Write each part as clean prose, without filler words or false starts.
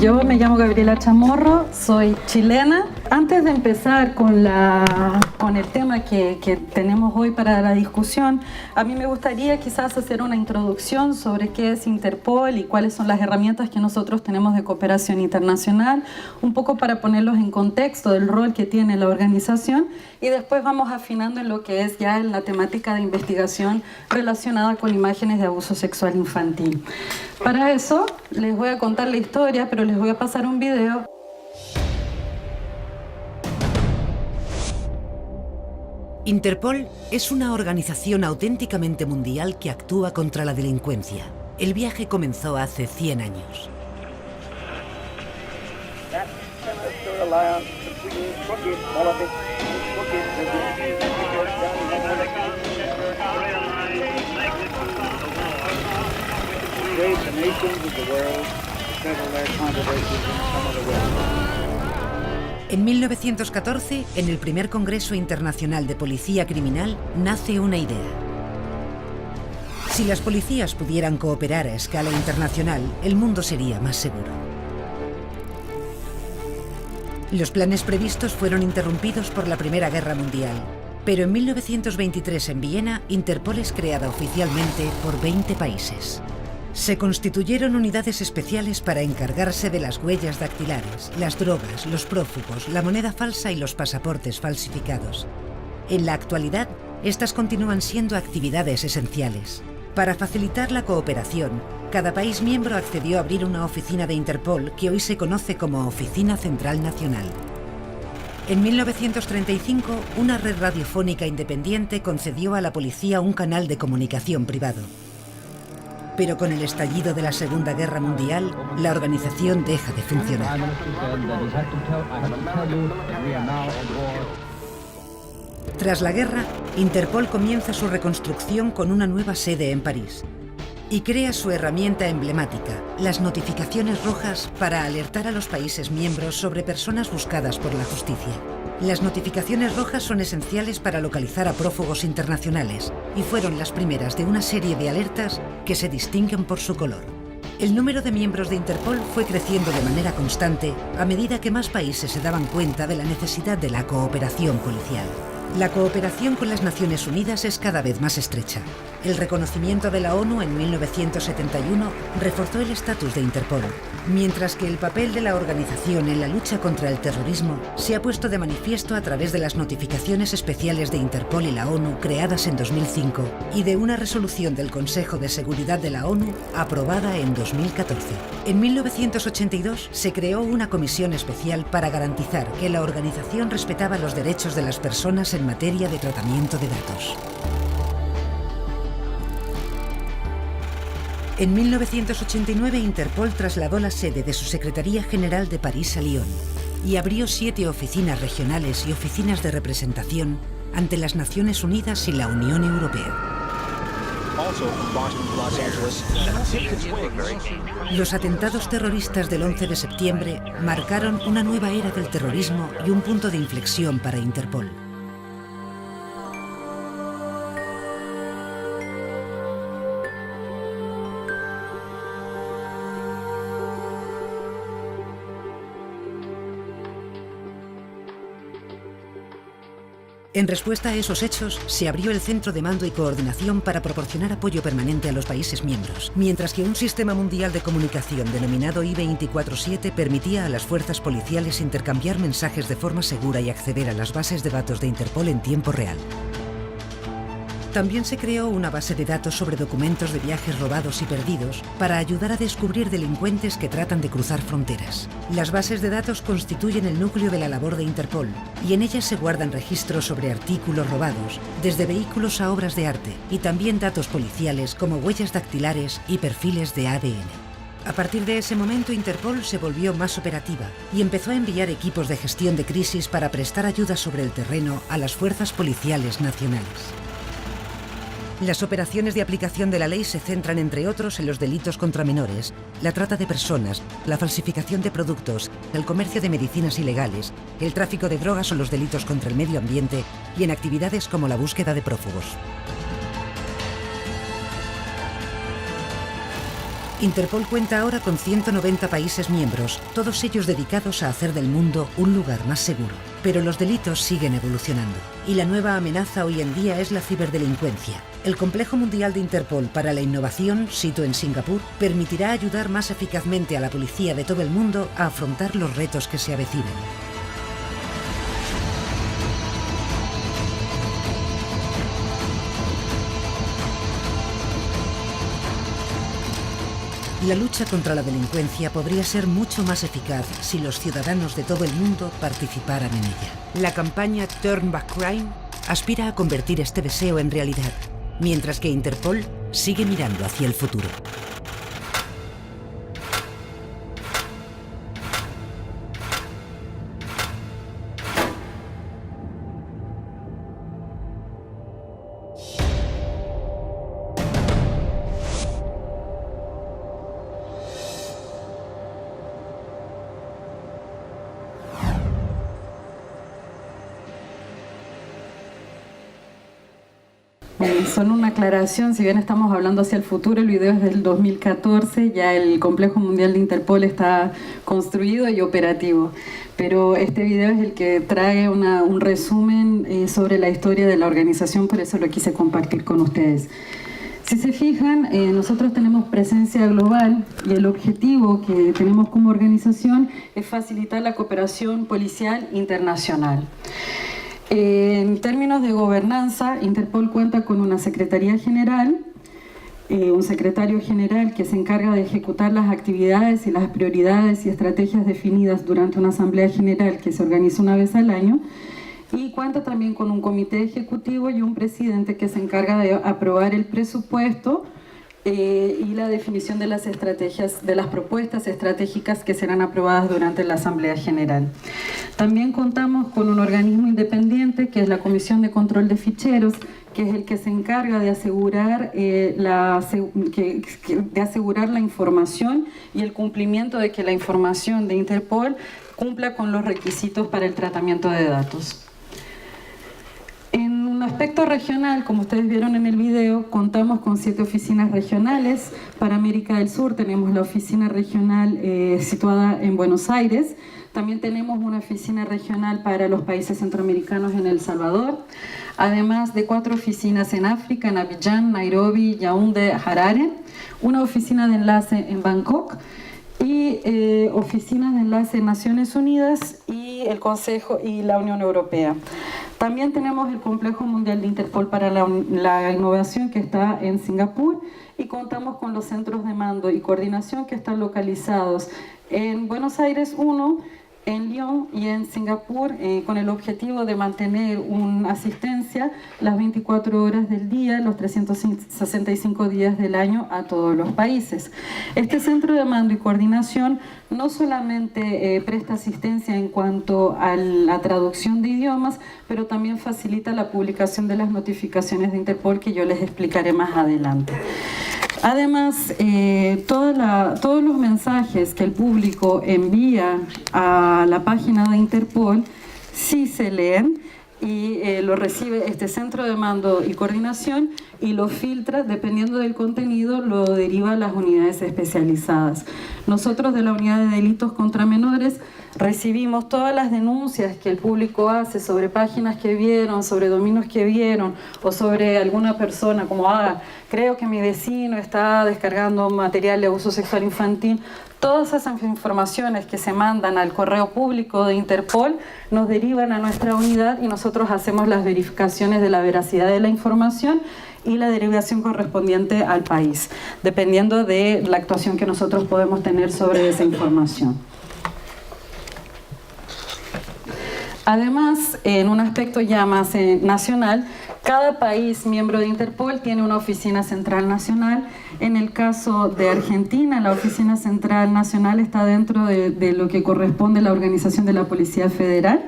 Yo me llamo Gabriela Chamorro, soy chilena. Antes de empezar con el tema que tenemos hoy para la discusión, a mí me gustaría quizás hacer una introducción sobre qué es Interpol y cuáles son las herramientas que nosotros tenemos de cooperación internacional, un poco para ponerlos en contexto del rol que tiene la organización, y después vamos afinando en lo que es ya en la temática de investigación relacionada con imágenes de abuso sexual infantil. Para eso les voy a contar la historia, pero les voy a pasar un video. Interpol es una organización auténticamente mundial que actúa contra la delincuencia. El viaje comenzó hace 100 años. En 1914, en el primer Congreso Internacional de Policía Criminal, nace una idea. Si las policías pudieran cooperar a escala internacional, el mundo sería más seguro. Los planes previstos fueron interrumpidos por la Primera Guerra Mundial, pero en 1923 en Viena, Interpol es creada oficialmente por 20 países. Se constituyeron unidades especiales para encargarse de las huellas dactilares, las drogas, los prófugos, la moneda falsa y los pasaportes falsificados. En la actualidad, estas continúan siendo actividades esenciales. Para facilitar la cooperación, cada país miembro accedió a abrir una oficina de Interpol que hoy se conoce como Oficina Central Nacional. En 1935, una red radiofónica independiente concedió a la policía un canal de comunicación privado. Pero con el estallido de la Segunda Guerra Mundial, la organización deja de funcionar. Tras la guerra, Interpol comienza su reconstrucción con una nueva sede en París y crea su herramienta emblemática, las notificaciones rojas, para alertar a los países miembros sobre personas buscadas por la justicia. Las notificaciones rojas son esenciales para localizar a prófugos internacionales y fueron las primeras de una serie de alertas que se distinguen por su color. El número de miembros de Interpol fue creciendo de manera constante a medida que más países se daban cuenta de la necesidad de la cooperación policial. La cooperación con las Naciones Unidas es cada vez más estrecha. El reconocimiento de la ONU en 1971 reforzó el estatus de Interpol, mientras que el papel de la organización en la lucha contra el terrorismo se ha puesto de manifiesto a través de las notificaciones especiales de Interpol y la ONU creadas en 2005 y de una resolución del Consejo de Seguridad de la ONU aprobada en 2014. En 1982 se creó una comisión especial para garantizar que la organización respetaba los derechos de las personas en materia de tratamiento de datos. En 1989, Interpol trasladó la sede de su Secretaría General de París a Lyon y abrió 7 oficinas regionales y oficinas de representación ante las Naciones Unidas y la Unión Europea. Los atentados terroristas del 11 de septiembre marcaron una nueva era del terrorismo y un punto de inflexión para Interpol. En respuesta a esos hechos, se abrió el Centro de Mando y Coordinación para proporcionar apoyo permanente a los países miembros, mientras que un sistema mundial de comunicación denominado I-24/7 permitía a las fuerzas policiales intercambiar mensajes de forma segura y acceder a las bases de datos de Interpol en tiempo real. También se creó una base de datos sobre documentos de viajes robados y perdidos para ayudar a descubrir delincuentes que tratan de cruzar fronteras. Las bases de datos constituyen el núcleo de la labor de Interpol y en ellas se guardan registros sobre artículos robados, desde vehículos a obras de arte, y también datos policiales como huellas dactilares y perfiles de ADN. A partir de ese momento, Interpol se volvió más operativa y empezó a enviar equipos de gestión de crisis para prestar ayuda sobre el terreno a las fuerzas policiales nacionales. Las operaciones de aplicación de la ley se centran, entre otros, en los delitos contra menores, la trata de personas, la falsificación de productos, el comercio de medicinas ilegales, el tráfico de drogas o los delitos contra el medio ambiente y en actividades como la búsqueda de prófugos. Interpol cuenta ahora con 190 países miembros, todos ellos dedicados a hacer del mundo un lugar más seguro. Pero los delitos siguen evolucionando y la nueva amenaza hoy en día es la ciberdelincuencia. El Complejo Mundial de Interpol para la Innovación, sito en Singapur, permitirá ayudar más eficazmente a la policía de todo el mundo a afrontar los retos que se avecinan. La lucha contra la delincuencia podría ser mucho más eficaz si los ciudadanos de todo el mundo participaran en ella. La campaña Turn Back Crime aspira a convertir este deseo en realidad, mientras que Interpol sigue mirando hacia el futuro. Solo una aclaración, si bien estamos hablando hacia el futuro, el video es del 2014, ya el Complejo Mundial de Interpol está construido y operativo, pero este video es el que trae un resumen sobre la historia de la organización, por eso lo quise compartir con ustedes. Si se fijan, nosotros tenemos presencia global y el objetivo que tenemos como organización es facilitar la cooperación policial internacional. En términos de gobernanza, Interpol cuenta con una Secretaría General, un Secretario General que se encarga de ejecutar las actividades y las prioridades y estrategias definidas durante una Asamblea General que se organiza una vez al año, y cuenta también con un Comité Ejecutivo y un Presidente que se encarga de aprobar el presupuesto y la definición de las estrategias, de las propuestas estratégicas que serán aprobadas durante la Asamblea General. También contamos con un organismo independiente que es la Comisión de Control de Ficheros, que es el que se encarga de asegurar, asegurar la información y el cumplimiento de que la información de Interpol cumpla con los requisitos para el tratamiento de datos. En un aspecto regional, como ustedes vieron en el video, contamos con 7 oficinas regionales. Para América del Sur tenemos la oficina regional situada en Buenos Aires. También tenemos una oficina regional para los países centroamericanos en El Salvador, además de 4 oficinas en África, en Abiyán, Nairobi, Yaoundé, Harare, una oficina de enlace en Bangkok y oficinas de enlace en Naciones Unidas y el Consejo y la Unión Europea. También tenemos el Complejo Mundial de Interpol para la Innovación que está en Singapur y contamos con los centros de mando y coordinación que están localizados en Buenos Aires 1, en Lyon y en Singapur, con el objetivo de mantener una asistencia las 24 horas del día, los 365 días del año a todos los países. Este centro de mando y coordinación no solamente presta asistencia en cuanto a la traducción de idiomas, pero también facilita la publicación de las notificaciones de Interpol que yo les explicaré más adelante. Además, todos los mensajes que el público envía a la página de Interpol sí se leen y lo recibe este centro de mando y coordinación y lo filtra, dependiendo del contenido, lo deriva a las unidades especializadas. Nosotros de la Unidad de Delitos contra Menores recibimos todas las denuncias que el público hace sobre páginas que vieron, sobre dominios que vieron o sobre alguna persona como creo que mi vecino está descargando material de abuso sexual infantil. Todas esas informaciones que se mandan al correo público de Interpol nos derivan a nuestra unidad y nosotros hacemos las verificaciones de la veracidad de la información y la derivación correspondiente al país, dependiendo de la actuación que nosotros podemos tener sobre esa información. Además, en un aspecto ya más nacional, cada país miembro de Interpol tiene una oficina central nacional. En el caso de Argentina, la oficina central nacional está dentro de lo que corresponde a la organización de la Policía Federal.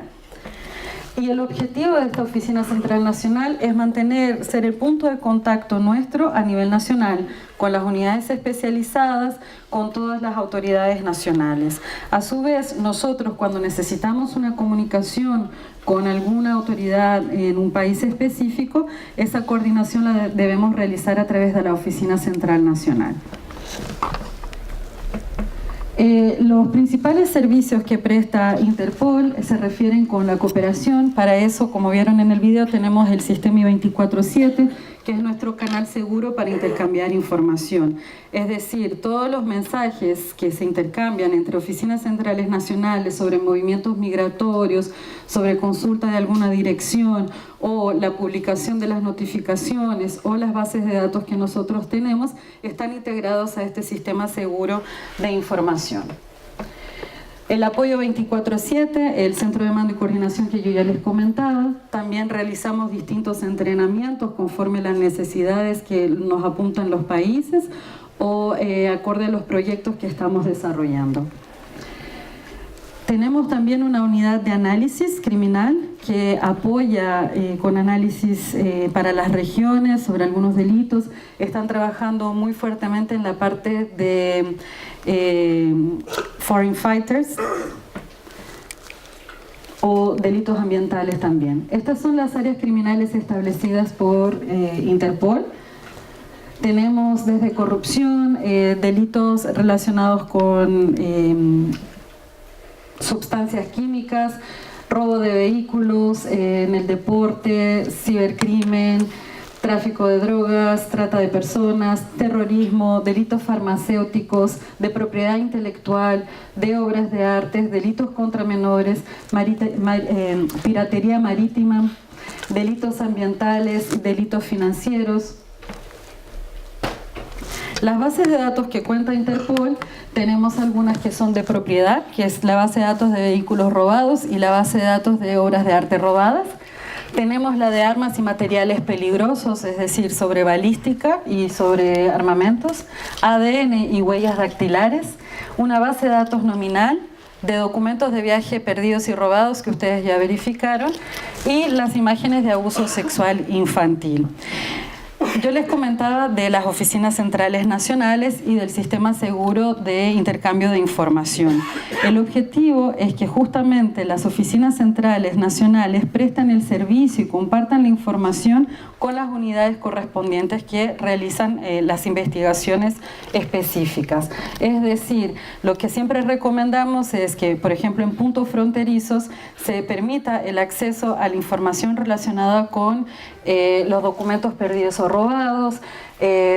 Y el objetivo de esta Oficina Central Nacional es ser el punto de contacto nuestro a nivel nacional, con las unidades especializadas, con todas las autoridades nacionales. A su vez, nosotros cuando necesitamos una comunicación con alguna autoridad en un país específico, esa coordinación la debemos realizar a través de la Oficina Central Nacional. Los principales servicios que presta Interpol se refieren con la cooperación. Para eso, como vieron en el video, tenemos el sistema I-24/7, que es nuestro canal seguro para intercambiar información. Es decir, todos los mensajes que se intercambian entre oficinas centrales nacionales sobre movimientos migratorios, sobre consulta de alguna dirección o la publicación de las notificaciones o las bases de datos que nosotros tenemos, están integrados a este sistema seguro de información. El apoyo 24/7, el centro de mando y coordinación que yo ya les comentaba. También realizamos distintos entrenamientos conforme las necesidades que nos apuntan los países o acorde a los proyectos que estamos desarrollando. Tenemos también una unidad de análisis criminal que apoya con análisis para las regiones sobre algunos delitos. Están trabajando muy fuertemente en la parte de foreign fighters o delitos ambientales también. Estas son las áreas criminales establecidas por Interpol. Tenemos desde corrupción, delitos relacionados con sustancias químicas, robo de vehículos en el deporte, cibercrimen, tráfico de drogas, trata de personas, terrorismo, delitos farmacéuticos, de propiedad intelectual, de obras de arte, delitos contra menores, piratería marítima, delitos ambientales, delitos financieros. Las bases de datos que cuenta Interpol, tenemos algunas que son de propiedad, que es la base de datos de vehículos robados y la base de datos de obras de arte robadas. Tenemos la de armas y materiales peligrosos, es decir, sobre balística y sobre armamentos, ADN y huellas dactilares, una base de datos nominal, de documentos de viaje perdidos y robados que ustedes ya verificaron, y las imágenes de abuso sexual infantil. Yo les comentaba de las oficinas centrales nacionales y del sistema seguro de intercambio de información. El objetivo es que justamente las oficinas centrales nacionales prestan el servicio y compartan la información con las unidades correspondientes que realizan las investigaciones específicas. Es decir, lo que siempre recomendamos es que, por ejemplo, en puntos fronterizos se permita el acceso a la información relacionada con los documentos perdidos o robados,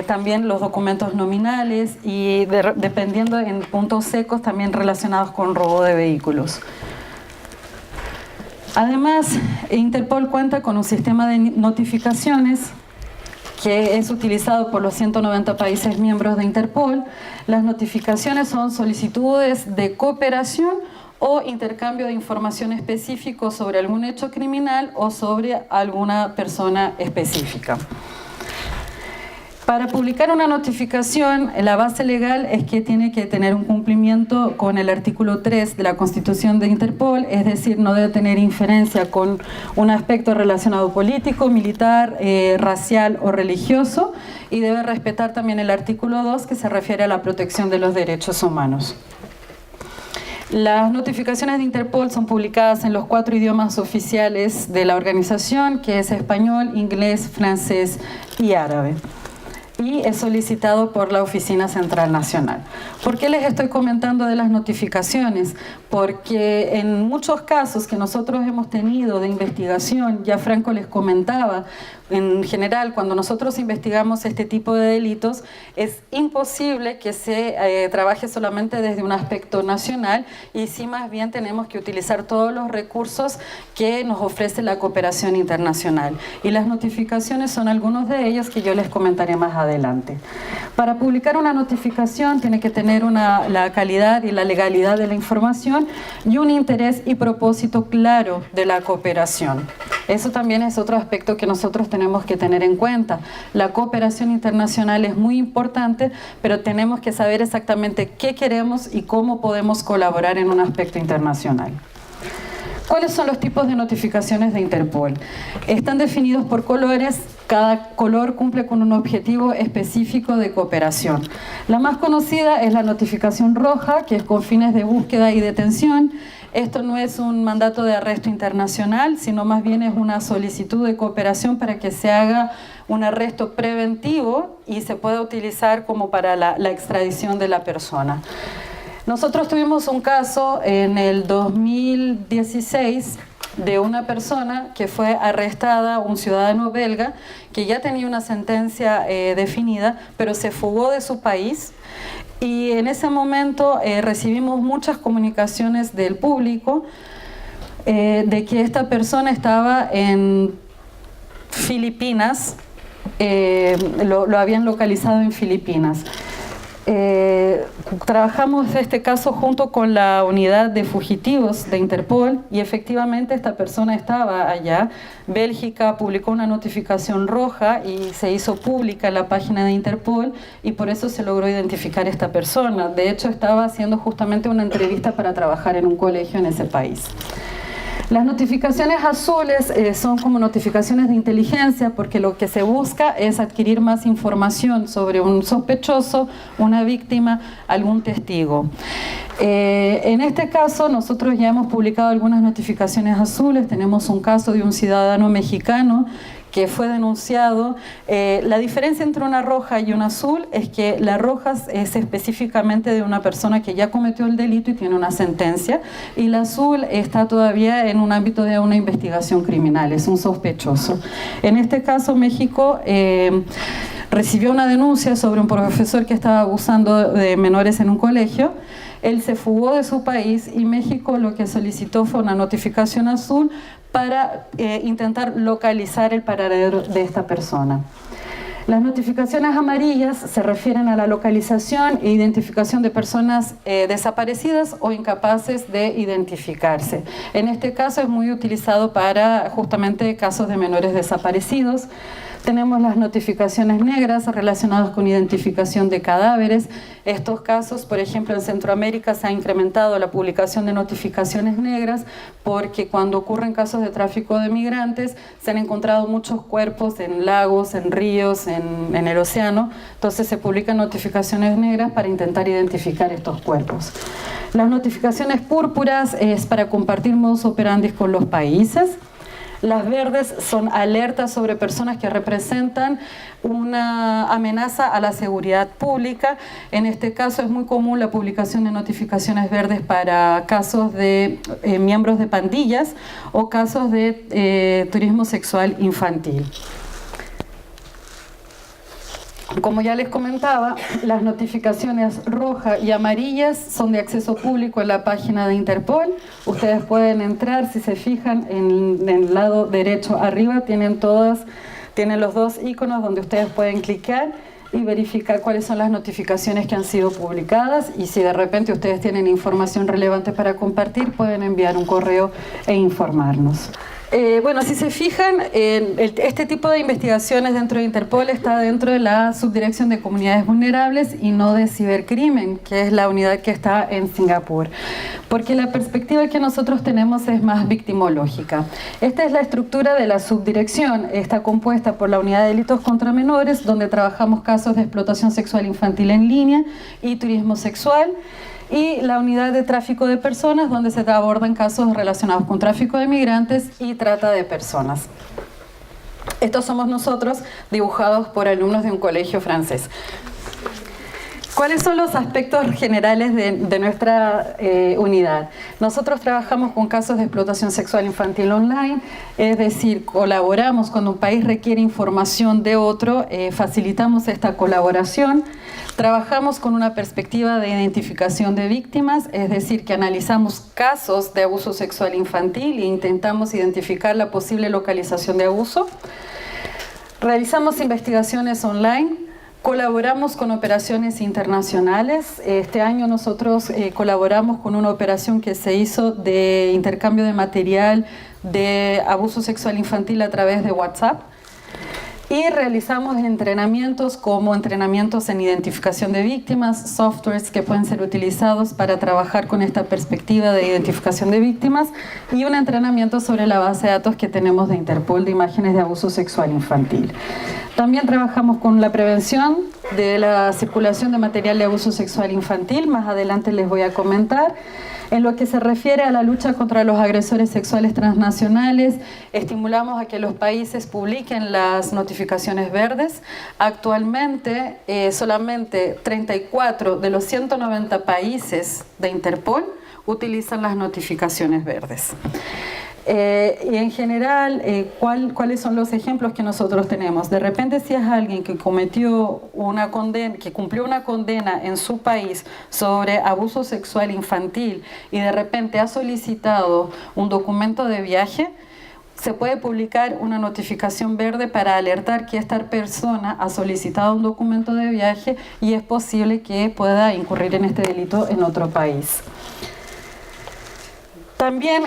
también los documentos nominales y dependiendo en puntos secos también relacionados con robo de vehículos. Además, Interpol cuenta con un sistema de notificaciones que es utilizado por los 190 países miembros de Interpol. Las notificaciones son solicitudes de cooperación o intercambio de información específico sobre algún hecho criminal o sobre alguna persona específica. Para publicar una notificación, la base legal es que tiene que tener un cumplimiento con el artículo 3 de la Constitución de Interpol, es decir, no debe tener inferencia con un aspecto relacionado político, militar, racial o religioso, y debe respetar también el artículo 2 que se refiere a la protección de los derechos humanos. Las notificaciones de Interpol son publicadas en los 4 idiomas oficiales de la organización, que es español, inglés, francés y árabe. Y es solicitado por la Oficina Central Nacional. ¿Por qué les estoy comentando de las notificaciones? Porque en muchos casos que nosotros hemos tenido de investigación, ya Franco les comentaba, en general, cuando nosotros investigamos este tipo de delitos, es imposible que se trabaje solamente desde un aspecto nacional y sí más bien tenemos que utilizar todos los recursos que nos ofrece la cooperación internacional. Y las notificaciones son algunos de ellos que yo les comentaré más adelante. Para publicar una notificación tiene que tener la calidad y la legalidad de la información y un interés y propósito claro de la cooperación. Eso también es otro aspecto que nosotros tenemos que tener en cuenta. La cooperación internacional es muy importante, pero tenemos que saber exactamente qué queremos y cómo podemos colaborar en un aspecto internacional. ¿Cuáles son los tipos de notificaciones de Interpol? Están definidos por colores. Cada color cumple con un objetivo específico de cooperación. La más conocida es la notificación roja, que es con fines de búsqueda y detención. Esto no es un mandato de arresto internacional, sino más bien es una solicitud de cooperación para que se haga un arresto preventivo y se pueda utilizar como para la extradición de la persona. Nosotros tuvimos un caso en el 2016 de una persona que fue arrestada, un ciudadano belga, que ya tenía una sentencia definida, pero se fugó de su país. Y en ese momento recibimos muchas comunicaciones del público de que esta persona estaba en Filipinas, lo habían localizado en Filipinas. Trabajamos este caso junto con la unidad de fugitivos de Interpol y efectivamente esta persona estaba allá. Bélgica publicó una notificación roja y se hizo pública en la página de Interpol y por eso se logró identificar a esta persona. De hecho, estaba haciendo justamente una entrevista para trabajar en un colegio en ese país. Las notificaciones azules son como notificaciones de inteligencia porque lo que se busca es adquirir más información sobre un sospechoso, una víctima, algún testigo. En este caso nosotros ya hemos publicado algunas notificaciones azules. Tenemos un caso de un ciudadano mexicano que fue denunciado. La diferencia entre una roja y una azul es que la roja es específicamente de una persona que ya cometió el delito y tiene una sentencia, y la azul está todavía en un ámbito de una investigación criminal, es un sospechoso. En este caso, México recibió una denuncia sobre un profesor que estaba abusando de menores en un colegio. Él se fugó de su país y México lo que solicitó fue una notificación azul para intentar localizar el paradero de esta persona. Las notificaciones amarillas se refieren a la localización e identificación de personas desaparecidas o incapaces de identificarse. En este caso es muy utilizado para justamente casos de menores desaparecidos. Tenemos las notificaciones negras relacionadas con identificación de cadáveres. Estos casos, por ejemplo, en Centroamérica se ha incrementado la publicación de notificaciones negras porque cuando ocurren casos de tráfico de migrantes se han encontrado muchos cuerpos en lagos, en ríos, en el océano. Entonces se publican notificaciones negras para intentar identificar estos cuerpos. Las notificaciones púrpuras es para compartir modus operandi con los países. Las verdes son alertas sobre personas que representan una amenaza a la seguridad pública. En este caso es muy común la publicación de notificaciones verdes para casos de miembros de pandillas o casos de turismo sexual infantil. Como ya les comentaba, las notificaciones rojas y amarillas son de acceso público en la página de Interpol. Ustedes pueden entrar, si se fijan, en el lado derecho arriba tienen los dos iconos donde ustedes pueden clicar y verificar cuáles son las notificaciones que han sido publicadas, y si de repente ustedes tienen información relevante para compartir, pueden enviar un correo e informarnos. Bueno, si se fijan, este tipo de investigaciones dentro de Interpol está dentro de la Subdirección de Comunidades Vulnerables y no de Cibercrimen, que es la unidad que está en Singapur, porque la perspectiva que nosotros tenemos es más victimológica. Esta es la estructura de la subdirección, está compuesta por la Unidad de Delitos contra Menores, donde trabajamos casos de explotación sexual infantil en línea y turismo sexual, y la unidad de tráfico de personas, donde se abordan casos relacionados con tráfico de migrantes y trata de personas. Estos somos nosotros, dibujados por alumnos de un colegio francés. ¿Cuáles son los aspectos generales de nuestra unidad? Nosotros trabajamos con casos de explotación sexual infantil online, es decir, colaboramos cuando un país requiere información de otro, facilitamos esta colaboración. Trabajamos con una perspectiva de identificación de víctimas, es decir, que analizamos casos de abuso sexual infantil e intentamos identificar la posible localización de abuso. Realizamos investigaciones online, colaboramos con operaciones internacionales. Este año nosotros colaboramos con una operación que se hizo de intercambio de material de abuso sexual infantil a través de WhatsApp. Y realizamos entrenamientos como entrenamientos en identificación de víctimas, softwares que pueden ser utilizados para trabajar con esta perspectiva de identificación de víctimas, y un entrenamiento sobre la base de datos que tenemos de Interpol de imágenes de abuso sexual infantil. También trabajamos con la prevención de la circulación de material de abuso sexual infantil, más adelante les voy a comentar. En lo que se refiere a la lucha contra los agresores sexuales transnacionales, estimulamos a que los países publiquen las notificaciones verdes. Actualmente, solamente 34 de los 190 países de Interpol utilizan las notificaciones verdes. Y en general, ¿cuáles son los ejemplos que nosotros tenemos? De repente, si es alguien que cometió una condena, que cumplió una condena en su país sobre abuso sexual infantil y de repente ha solicitado un documento de viaje, se puede publicar una notificación verde para alertar que esta persona ha solicitado un documento de viaje y es posible que pueda incurrir en este delito en otro país. También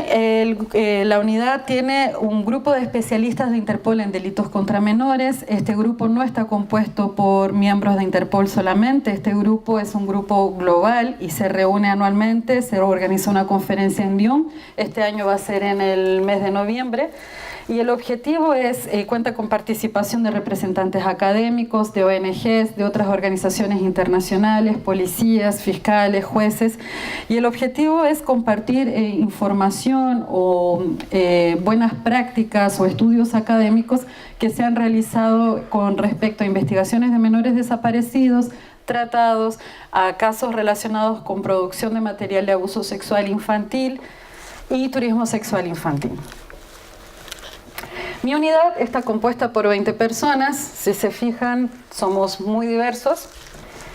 la unidad tiene un grupo de especialistas de Interpol en delitos contra menores. Este grupo no está compuesto por miembros de Interpol solamente. Este grupo es un grupo global y se reúne anualmente. Se organiza una conferencia en Lyon. Este año va a ser en el mes de noviembre. Y el objetivo es, cuenta con participación de representantes académicos, de ONGs, de otras organizaciones internacionales, policías, fiscales, jueces. Y el objetivo es compartir información o buenas prácticas o estudios académicos que se han realizado con respecto a investigaciones de menores desaparecidos, tratados, a casos relacionados con producción de material de abuso sexual infantil y turismo sexual infantil. Mi unidad está compuesta por 20 personas. Si se fijan, somos muy diversos,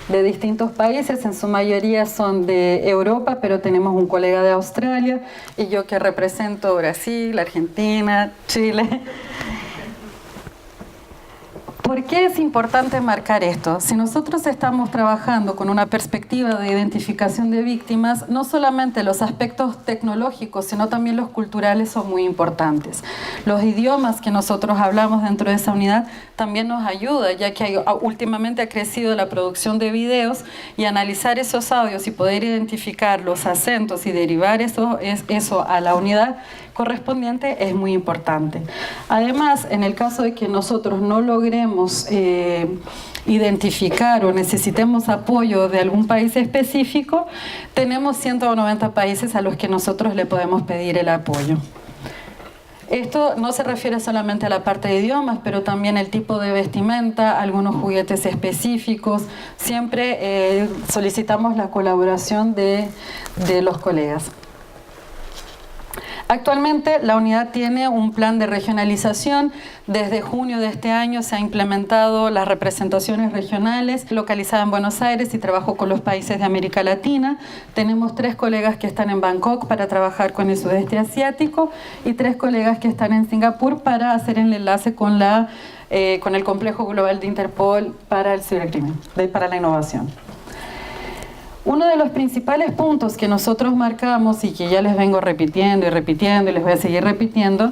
de distintos países, en su mayoría son de Europa, pero tenemos un colega de Australia y yo que represento Brasil, Argentina, Chile. ¿Por qué es importante marcar esto? Si nosotros estamos trabajando con una perspectiva de identificación de víctimas, no solamente los aspectos tecnológicos, sino también los culturales son muy importantes. Los idiomas que nosotros hablamos dentro de esa unidad también nos ayuda, ya que últimamente ha crecido la producción de videos y analizar esos audios y poder identificar los acentos y derivar eso a la unidad correspondiente es muy importante. Además, en el caso de que nosotros no logremos identificar o necesitemos apoyo de algún país específico, tenemos 190 países a los que nosotros le podemos pedir el apoyo. Esto no se refiere solamente a la parte de idiomas, pero también el tipo de vestimenta, algunos juguetes específicos. Siempre solicitamos la colaboración de los colegas. Actualmente la unidad tiene un plan de regionalización. Desde junio de este año se ha implementado las representaciones regionales localizada en Buenos Aires y trabajo con los países de América Latina. Tenemos 3 colegas que están en Bangkok para trabajar con el sudeste asiático y 3 colegas que están en Singapur para hacer el enlace con el complejo global de Interpol para el cibercrimen, para la innovación. Uno de los principales puntos que nosotros marcamos y que ya les vengo repitiendo y repitiendo y les voy a seguir repitiendo,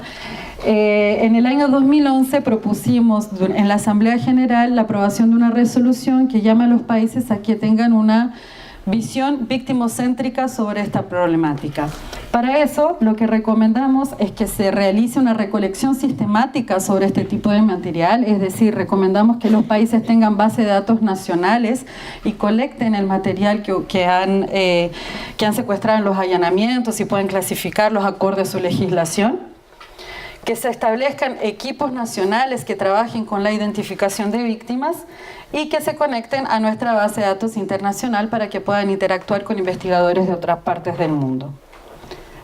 en el año 2011 propusimos en la Asamblea General la aprobación de una resolución que llama a los países a que tengan una visión victimocéntrica sobre esta problemática. Para eso, lo que recomendamos es que se realice una recolección sistemática sobre este tipo de material, es decir, recomendamos que los países tengan bases de datos nacionales y colecten el material que han secuestrado en los allanamientos y pueden clasificarlos acorde a su legislación. Que se establezcan equipos nacionales que trabajen con la identificación de víctimas y que se conecten a nuestra base de datos internacional para que puedan interactuar con investigadores de otras partes del mundo.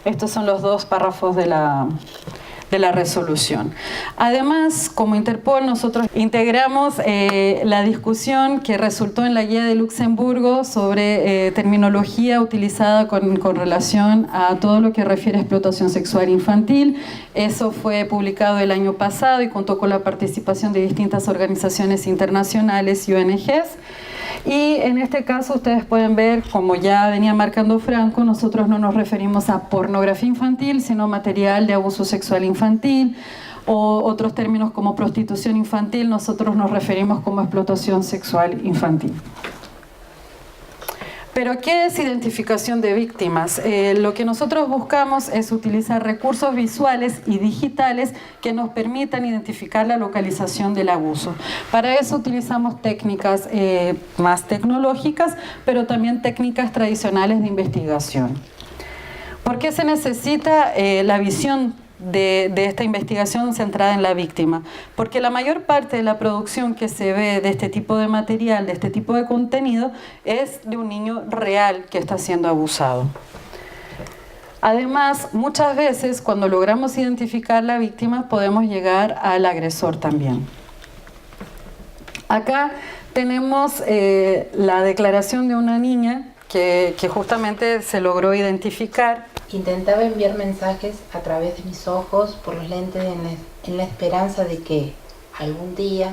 Estos son los 2 párrafos de la resolución. Además, como Interpol, nosotros integramos la discusión que resultó en la guía de Luxemburgo sobre terminología utilizada con relación a todo lo que refiere a explotación sexual infantil. Eso fue publicado el año pasado y contó con la participación de distintas organizaciones internacionales y ONGs. Y en este caso ustedes pueden ver, como ya venía marcando Franco, nosotros no nos referimos a pornografía infantil, sino material de abuso sexual infantil, o otros términos como prostitución infantil, nosotros nos referimos como explotación sexual infantil. ¿Pero qué es identificación de víctimas? Lo que nosotros buscamos es utilizar recursos visuales y digitales que nos permitan identificar la localización del abuso. Para eso utilizamos técnicas más tecnológicas, pero también técnicas tradicionales de investigación. ¿Por qué se necesita la visión de esta investigación centrada en la víctima? Porque la mayor parte de la producción que se ve de este tipo de material, de este tipo de contenido, es de un niño real que está siendo abusado. Además, muchas veces cuando logramos identificar la víctima podemos llegar al agresor también. Acá tenemos la declaración de una niña que justamente se logró identificar. Intentaba enviar mensajes a través de mis ojos por los lentes en la esperanza de que algún día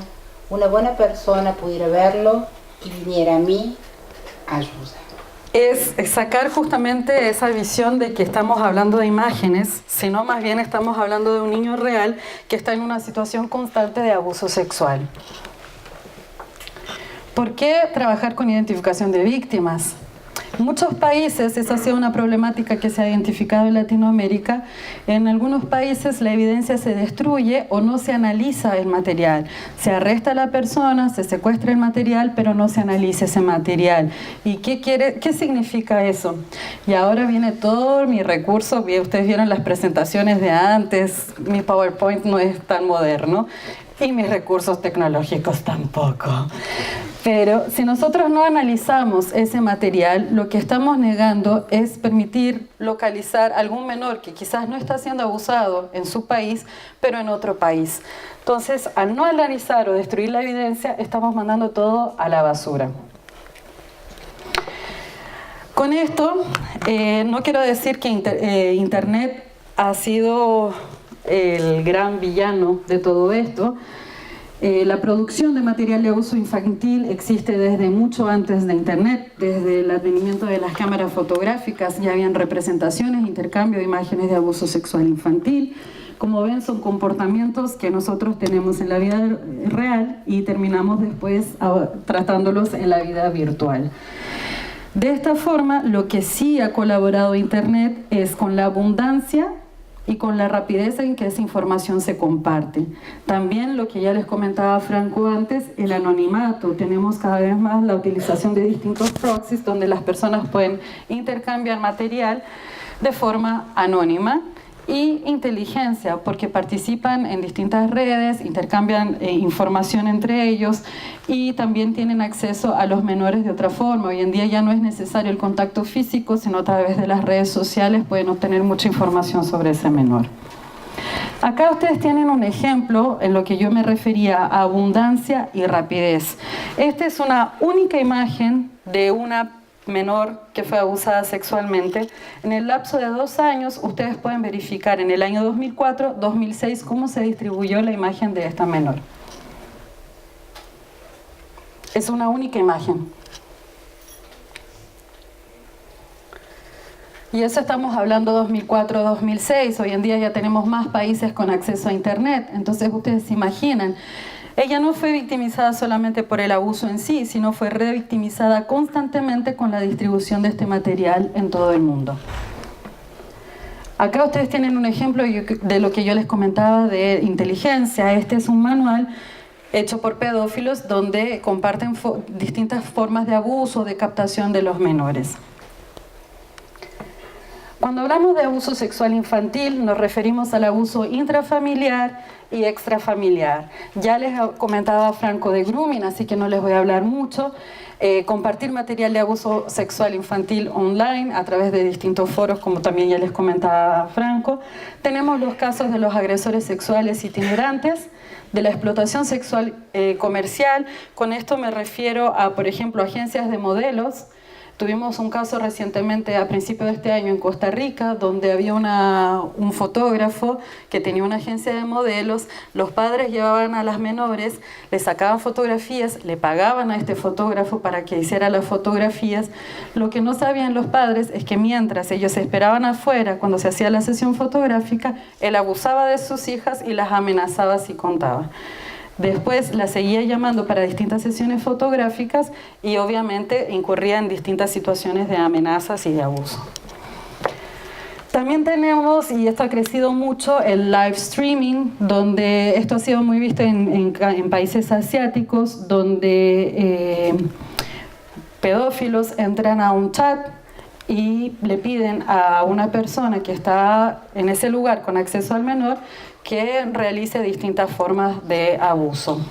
una buena persona pudiera verlo y viniera a mí a ayudar. Es sacar justamente esa visión de que estamos hablando de imágenes, sino más bien estamos hablando de un niño real que está en una situación constante de abuso sexual. ¿Por qué trabajar con identificación de víctimas? En muchos países, esa ha sido una problemática que se ha identificado en Latinoamérica, en algunos países la evidencia se destruye o no se analiza el material. Se arresta a la persona, se secuestra el material, pero no se analiza ese material. ¿Y qué significa eso? Y ahora viene todo mi recurso, ustedes vieron las presentaciones de antes, mi PowerPoint no es tan moderno, y mis recursos tecnológicos tampoco. Pero si nosotros no analizamos ese material, lo que estamos negando es permitir localizar a algún menor que quizás no está siendo abusado en su país, pero en otro país. Entonces, al no analizar o destruir la evidencia, estamos mandando todo a la basura. Con esto, no quiero decir que Internet ha sido el gran villano de todo esto. La producción de material de abuso infantil existe desde mucho antes de Internet. Desde el advenimiento de las cámaras fotográficas ya habían representaciones, intercambio de imágenes de abuso sexual infantil. Como ven, son comportamientos que nosotros tenemos en la vida real y terminamos después tratándolos en la vida virtual. De esta forma, lo que sí ha colaborado Internet es con la abundancia y con la rapidez en que esa información se comparte. También lo que ya les comentaba Franco antes, el anonimato. Tenemos cada vez más la utilización de distintos proxies donde las personas pueden intercambiar material de forma anónima. Y inteligencia, porque participan en distintas redes, intercambian información entre ellos y también tienen acceso a los menores de otra forma. Hoy en día ya no es necesario el contacto físico, sino a través de las redes sociales pueden obtener mucha información sobre ese menor. Acá ustedes tienen un ejemplo en lo que yo me refería a abundancia y rapidez. Esta es una única imagen de una menor que fue abusada sexualmente. En el lapso de 2 años ustedes pueden verificar en el año 2004, 2006 cómo se distribuyó la imagen de esta menor. Es una única imagen. Y eso estamos hablando 2004-2006. Hoy en día ya tenemos más países con acceso a Internet. Entonces ustedes se imaginan, ella no fue victimizada solamente por el abuso en sí, sino fue revictimizada constantemente con la distribución de este material en todo el mundo. Acá ustedes tienen un ejemplo de lo que yo les comentaba de inteligencia. Este es un manual hecho por pedófilos donde comparten distintas formas de abuso, de captación de los menores. Cuando hablamos de abuso sexual infantil, nos referimos al abuso intrafamiliar y extrafamiliar. Ya les comentaba Franco de grooming, así que no les voy a hablar mucho. Compartir material de abuso sexual infantil online a través de distintos foros, como también ya les comentaba Franco. Tenemos los casos de los agresores sexuales itinerantes, de la explotación sexual comercial. Con esto me refiero a, por ejemplo, agencias de modelos. Tuvimos un caso recientemente, a principios de este año, en Costa Rica, donde había un fotógrafo que tenía una agencia de modelos. Los padres llevaban a las menores, le sacaban fotografías, le pagaban a este fotógrafo para que hiciera las fotografías. Lo que no sabían los padres es que mientras ellos esperaban afuera, cuando se hacía la sesión fotográfica, él abusaba de sus hijas y las amenazaba si contaba. Después la seguía llamando para distintas sesiones fotográficas y obviamente incurría en distintas situaciones de amenazas y de abuso. También tenemos, y esto ha crecido mucho, el live streaming, donde esto ha sido muy visto en países asiáticos, donde pedófilos entran a un chat y le piden a una persona que está en ese lugar con acceso al menor que realice distintas formas de abuso.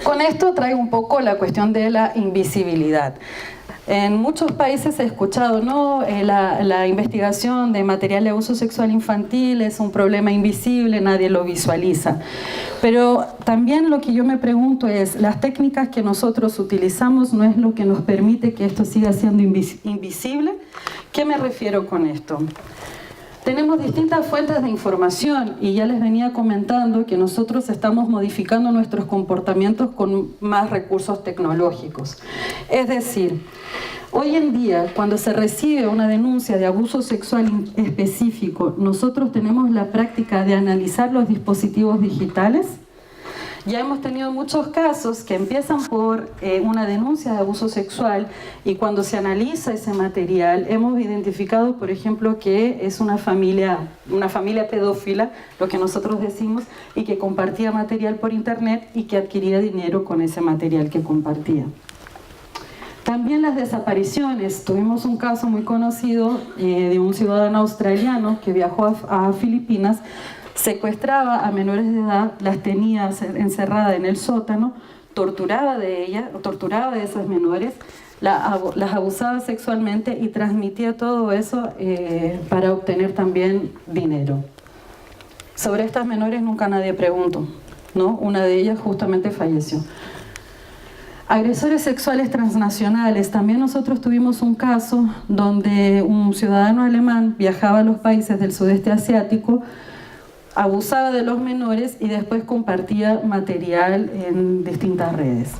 Con esto traigo un poco la cuestión de la invisibilidad. En muchos países he escuchado, ¿no? La investigación de material de abuso sexual infantil es un problema invisible, nadie lo visualiza. Pero también lo que yo me pregunto es, las técnicas que nosotros utilizamos no es lo que nos permite que esto siga siendo invisible. ¿Qué me refiero con esto? Tenemos distintas fuentes de información y ya les venía comentando que nosotros estamos modificando nuestros comportamientos con más recursos tecnológicos. Es decir, hoy en día, cuando se recibe una denuncia de abuso sexual específico, nosotros tenemos la práctica de analizar los dispositivos digitales. Ya hemos tenido muchos casos que empiezan por una denuncia de abuso sexual y cuando se analiza ese material hemos identificado, por ejemplo, que es una familia pedófila, lo que nosotros decimos, y que compartía material por internet y que adquiría dinero con ese material que compartía. También las desapariciones. Tuvimos un caso muy conocido de un ciudadano australiano que viajó a Filipinas, secuestraba a menores de edad, las tenía encerradas en el sótano, torturaba de esas menores, las abusaba sexualmente y transmitía todo eso para obtener también dinero. Sobre estas menores nunca nadie preguntó, ¿no? Una de ellas justamente falleció. Agresores sexuales transnacionales. También nosotros tuvimos un caso donde un ciudadano alemán viajaba a los países del sudeste asiático, abusaba de los menores y después compartía material en distintas redes.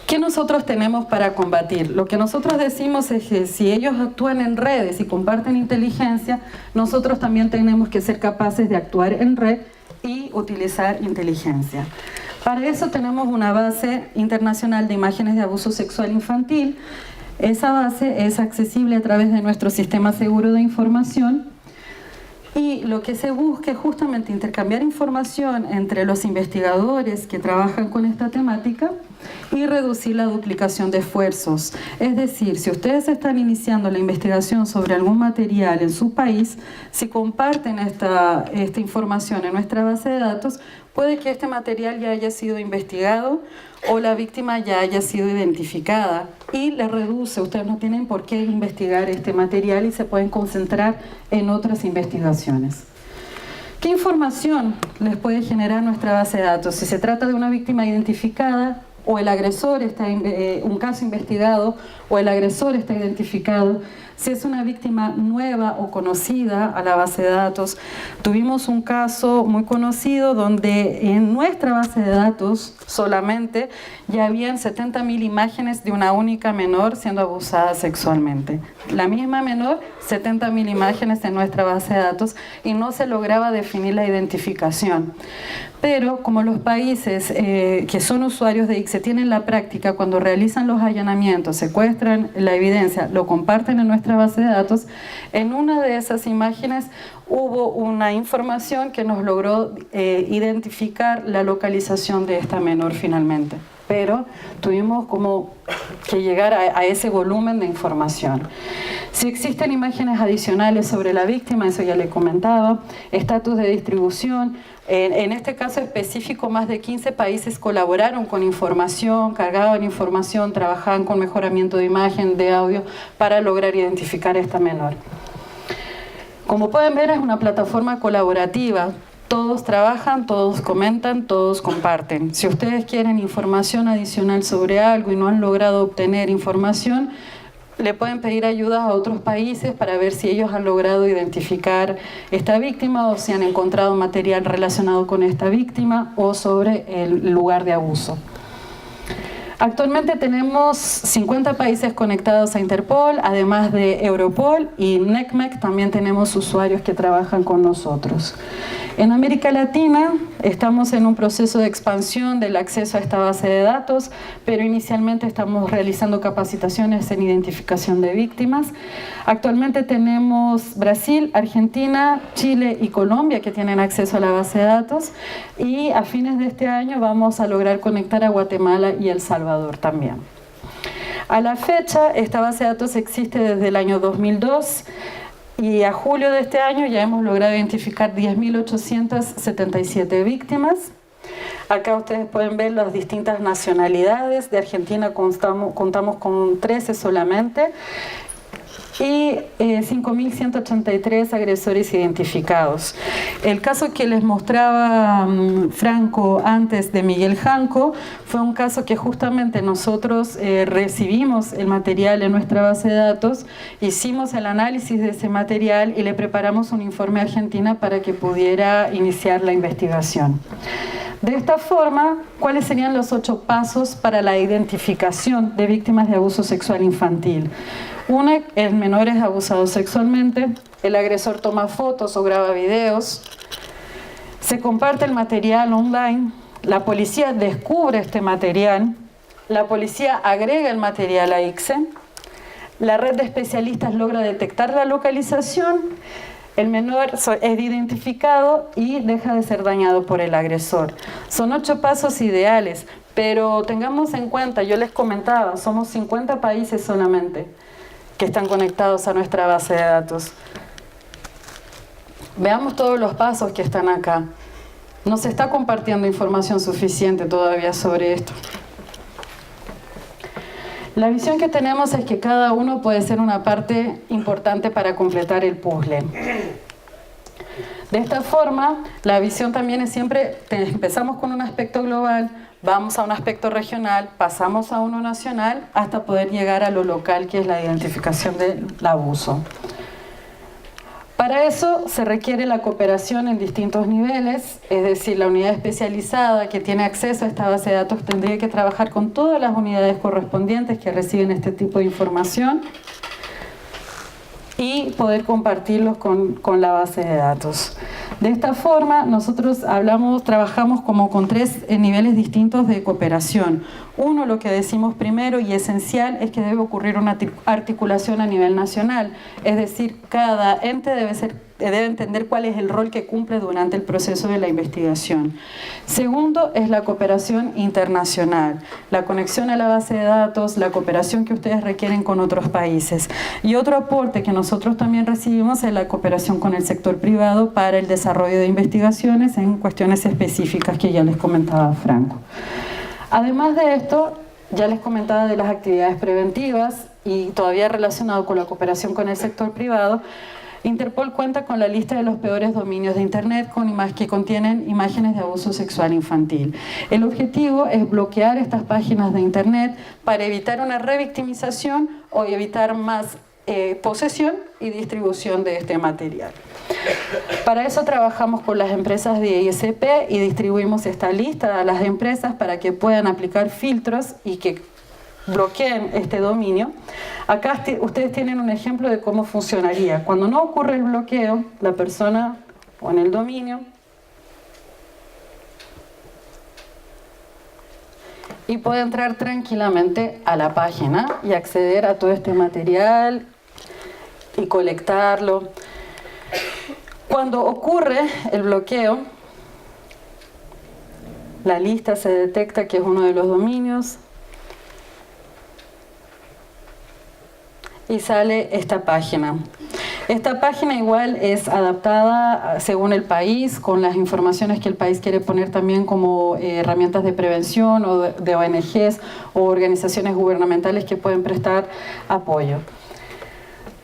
¿Qué nosotros tenemos para combatir? Lo que nosotros decimos es que si ellos actúan en redes y comparten inteligencia, nosotros también tenemos que ser capaces de actuar en red y utilizar inteligencia. Para eso tenemos una base internacional de imágenes de abuso sexual infantil. Esa base es accesible a través de nuestro sistema seguro de información. Y lo que se busca es justamente intercambiar información entre los investigadores que trabajan con esta temática y reducir la duplicación de esfuerzos. Es decir, si ustedes están iniciando la investigación sobre algún material en su país, si comparten esta información en nuestra base de datos, puede que este material ya haya sido investigado o la víctima ya haya sido identificada y le reduce. Ustedes no tienen por qué investigar este material y se pueden concentrar en otras investigaciones. ¿Qué información les puede generar nuestra base de datos? Si se trata de una víctima identificada o el agresor está un caso investigado o el agresor está identificado. Si es una víctima nueva o conocida a la base de datos, tuvimos un caso muy conocido donde en nuestra base de datos solamente ya habían 70.000 imágenes de una única menor siendo abusada sexualmente. La misma menor, 70.000 imágenes en nuestra base de datos y no se lograba definir la identificación. Pero como los países que son usuarios de ICSE tienen la práctica, cuando realizan los allanamientos, secuestran la evidencia, lo comparten en nuestra base de datos, en una de esas imágenes hubo una información que nos logró identificar la localización de esta menor finalmente. Pero tuvimos como que llegar a ese volumen de información. Si existen imágenes adicionales sobre la víctima, eso ya le comentaba, estatus de distribución. En este caso específico, más de 15 países colaboraron con información, cargaban información, trabajaban con mejoramiento de imagen, de audio, para lograr identificar a esta menor. Como pueden ver, es una plataforma colaborativa. Todos trabajan, todos comentan, todos comparten. Si ustedes quieren información adicional sobre algo y no han logrado obtener información, le pueden pedir ayuda a otros países para ver si ellos han logrado identificar esta víctima o si han encontrado material relacionado con esta víctima o sobre el lugar de abuso. Actualmente tenemos 50 países conectados a Interpol, además de Europol y NECMEC, también tenemos usuarios que trabajan con nosotros. En América Latina estamos en un proceso de expansión del acceso a esta base de datos, pero inicialmente estamos realizando capacitaciones en identificación de víctimas. Actualmente tenemos Brasil, Argentina, Chile y Colombia que tienen acceso a la base de datos y a fines de este año vamos a lograr conectar a Guatemala y El Salvador también. A la fecha, esta base de datos existe desde el año 2002 y a julio de este año ya hemos logrado identificar 10.877 víctimas. Acá ustedes pueden ver las distintas nacionalidades. De Argentina contamos con 13 solamente. Y 5.183 agresores identificados. El caso que les mostraba Franco antes de Miguel Janco fue un caso que justamente nosotros recibimos el material en nuestra base de datos, hicimos el análisis de ese material y le preparamos un informe a Argentina para que pudiera iniciar la investigación. De esta forma, ¿cuáles serían los 8 pasos para la identificación de víctimas de abuso sexual infantil? Una, el menor es abusado sexualmente, el agresor toma fotos o graba videos, se comparte el material online, la policía descubre este material, la policía agrega el material a ICSE, la red de especialistas logra detectar la localización, el menor es identificado y deja de ser dañado por el agresor. Son 8 pasos ideales, pero tengamos en cuenta, yo les comentaba, somos 50 países solamente que están conectados a nuestra base de datos. Veamos todos los pasos que están acá. No se está compartiendo información suficiente todavía sobre esto. La visión que tenemos es que cada uno puede ser una parte importante para completar el puzzle. De esta forma, la visión también es siempre, empezamos con un aspecto global, vamos a un aspecto regional, pasamos a uno nacional, hasta poder llegar a lo local, que es la identificación del abuso. Para eso se requiere la cooperación en distintos niveles, es decir, la unidad especializada que tiene acceso a esta base de datos tendría que trabajar con todas las unidades correspondientes que reciben este tipo de información y poder compartirlos con la base de datos. De esta forma, nosotros trabajamos como con 3 niveles distintos de cooperación. Uno, lo que decimos primero y esencial, es que debe ocurrir una articulación a nivel nacional. Es decir, cada ente debe entender cuál es el rol que cumple durante el proceso de la investigación. Segundo, es la cooperación internacional, la conexión a la base de datos, la cooperación que ustedes requieren con otros países. Y otro aporte que nosotros también recibimos es la cooperación con el sector privado para el desarrollo de investigaciones en cuestiones específicas que ya les comentaba Franco. Además de esto, ya les comentaba de las actividades preventivas y todavía relacionado con la cooperación con el sector privado. Interpol cuenta con la lista de los peores dominios de Internet que contienen imágenes de abuso sexual infantil. El objetivo es bloquear estas páginas de Internet para evitar una revictimización o evitar más posesión y distribución de este material. Para eso trabajamos con las empresas de ISP y distribuimos esta lista a las empresas para que puedan aplicar filtros y que bloqueen este dominio. Acá ustedes tienen un ejemplo de cómo funcionaría. Cuando no ocurre el bloqueo, la persona pone el dominio y puede entrar tranquilamente a la página y acceder a todo este material y colectarlo. Cuando ocurre el bloqueo, la lista se detecta que es uno de los dominios y sale esta página. Esta página igual es adaptada según el país, con las informaciones que el país quiere poner también como herramientas de prevención o de ONGs o organizaciones gubernamentales que pueden prestar apoyo.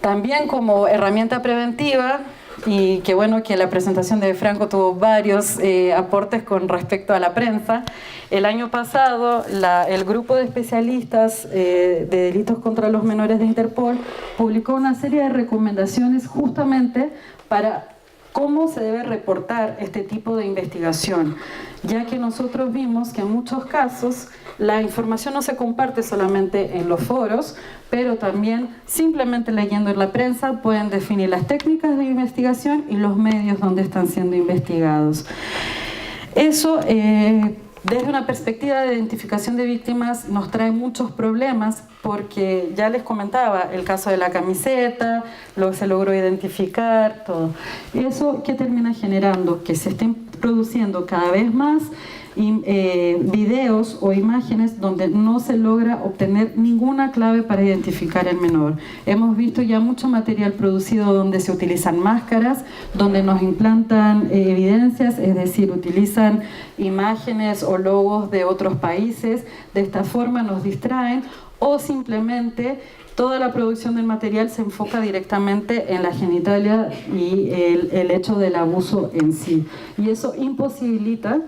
También como herramienta preventiva, y qué bueno que la presentación de Franco tuvo varios aportes con respecto a la prensa. El año pasado, el grupo de especialistas de delitos contra los menores de Interpol publicó una serie de recomendaciones justamente para cómo se debe reportar este tipo de investigación, ya que nosotros vimos que en muchos casos la información no se comparte solamente en los foros, pero también simplemente leyendo en la prensa pueden definir las técnicas de investigación y los medios donde están siendo investigados. Eso, desde una perspectiva de identificación de víctimas, nos trae muchos problemas porque ya les comentaba el caso de la camiseta, lo que se logró identificar, todo. ¿Y eso qué termina generando? Que se estén produciendo cada vez más videos o imágenes donde no se logra obtener ninguna clave para identificar al menor. Hemos visto ya mucho material producido donde se utilizan máscaras, donde nos implantan evidencias, es decir, utilizan imágenes o logos de otros países. De esta forma nos distraen, o simplemente toda la producción del material se enfoca directamente en la genitalia y el hecho del abuso en sí. Y eso imposibilita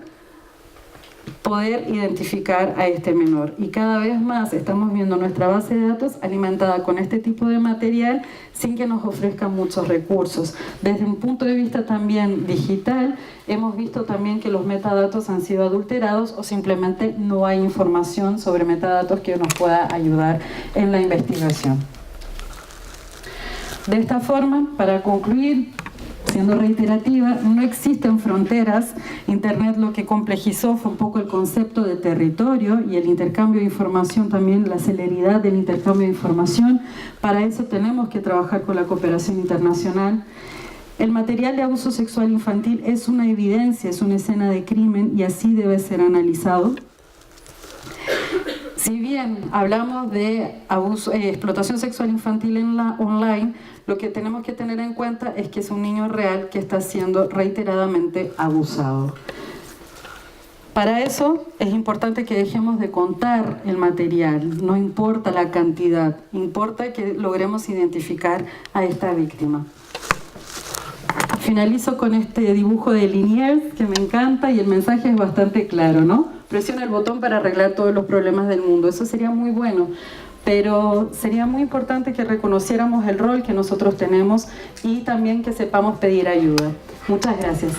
poder identificar a este menor. Y cada vez más estamos viendo nuestra base de datos alimentada con este tipo de material sin que nos ofrezcan muchos recursos. Desde un punto de vista también digital, hemos visto también que los metadatos han sido adulterados o simplemente no hay información sobre metadatos que nos pueda ayudar en la investigación. De esta forma, para concluir, siendo reiterativa, no existen fronteras. Internet lo que complejizó fue un poco el concepto de territorio y el intercambio de información, también la celeridad del intercambio de información. Para eso tenemos que trabajar con la cooperación internacional. El material de abuso sexual infantil es una evidencia, es una escena de crimen y así debe ser analizado. Si bien hablamos de explotación sexual infantil online, lo que tenemos que tener en cuenta es que es un niño real que está siendo reiteradamente abusado. Para eso es importante que dejemos de contar el material, no importa la cantidad, importa que logremos identificar a esta víctima. Finalizo con este dibujo de Liniers que me encanta y el mensaje es bastante claro, ¿no? Presiona el botón para arreglar todos los problemas del mundo. Eso sería muy bueno, pero sería muy importante que reconociéramos el rol que nosotros tenemos y también que sepamos pedir ayuda. Muchas gracias.